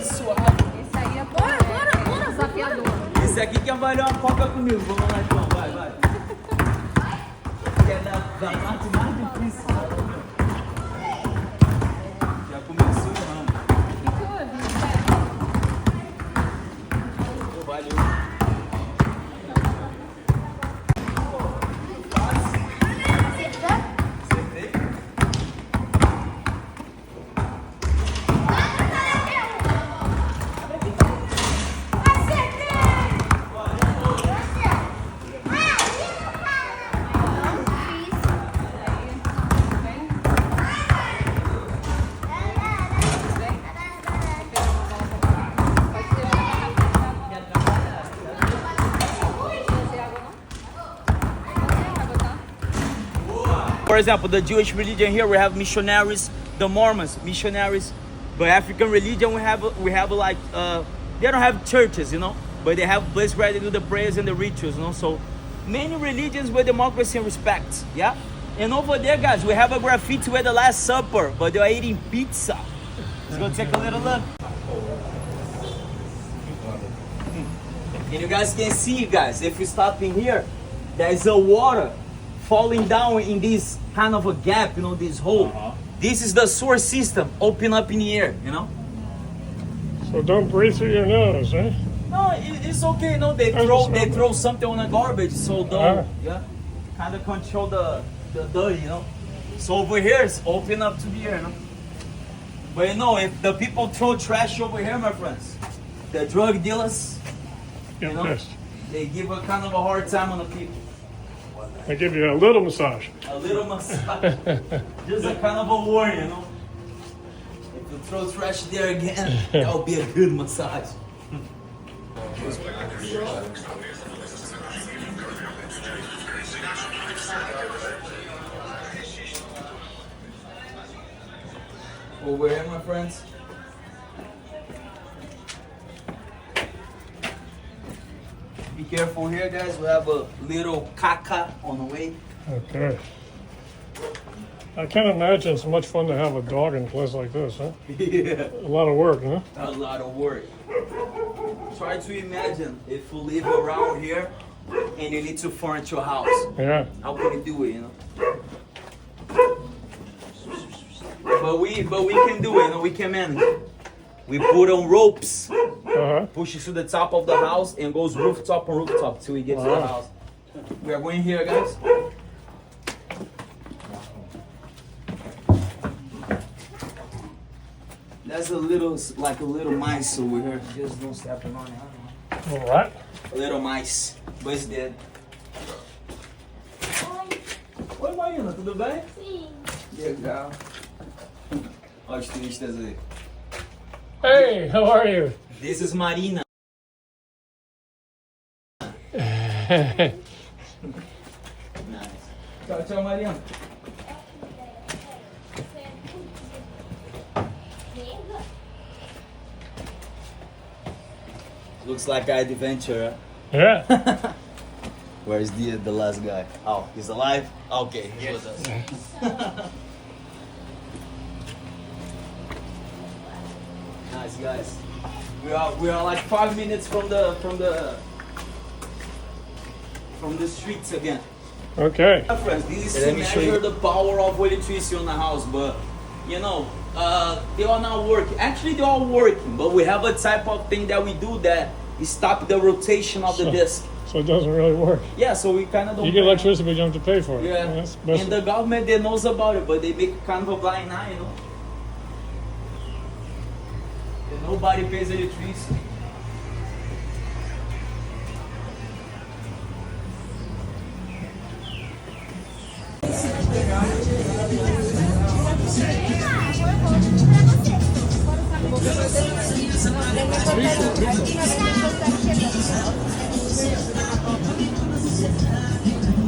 suave. Esse aí é bora, desafiador. Esse aqui quer valer uma coca comigo. Vamos lá então, vai. Que é da parte mais difícil. Já começou errando. Valeu. For example, the Jewish religion here, we have missionaries, the Mormons, missionaries. But African religion, we have like, they don't have churches, you know, but they have place where they do the prayers and the rituals, you know. So many religions with democracy and respect, yeah. And over there, guys, we have a graffiti with the Last Supper, but they are eating pizza. Let's go take a little look. And you guys can see, guys, if you stop in here, there's a water falling down in this kind of a gap, you know, this hole. This is the sewer system, open up in the air, you know. So don't breathe through your nose, eh? No, it's okay, you know. They throw something on the garbage, so don't, kind of control the dirty, you know. So over here, it's open up to the air, you know. But you know, if the people throw trash over here, my friends, the drug dealers, you know, pissed. they give a kind of a hard time on the people. They give you a little massage. A little massage. Just a kind of a warning, you know. If you throw trash there again, that will be a good massage. Over here, my friends. Be careful here, guys. We have a little caca on the way. Okay. I can't imagine it's much fun to have a dog in a place like this, huh? Yeah. A lot of work, huh? A lot of work. Try to imagine if you live around here and you need to furnish your house. Yeah. How can you do it, you know? But we can do it, you know, we can manage it. We put on ropes, push it to the top of the house and goes rooftop on rooftop till we get to the house. We are going here, guys. There's a little mice over here. Just don't step on it. What? A little mice, but it's dead. Oi, Marina, tudo bem? Sim. Legal. Olha os turistas aí. Hey, how are you? This is Marina. Nice. Tchau, Marina. Looks like an adventure. Yeah. Where's the last guy? Oh, he's alive? Okay, he's with us. Nice, guys. We are like 5 minutes from the streets again. Okay. My friends, this is to measure the power of electricity on the house, but you know, they are not working. Actually, they are working, but we have a type of thing that we do that stop the rotation of the disc. So it doesn't really work. Yeah, so we kind of don't. You get electricity, but you don't have to pay for it. Yeah, and the government, they knows about it, but they make kind of a blind eye, you know. And nobody pays electricity.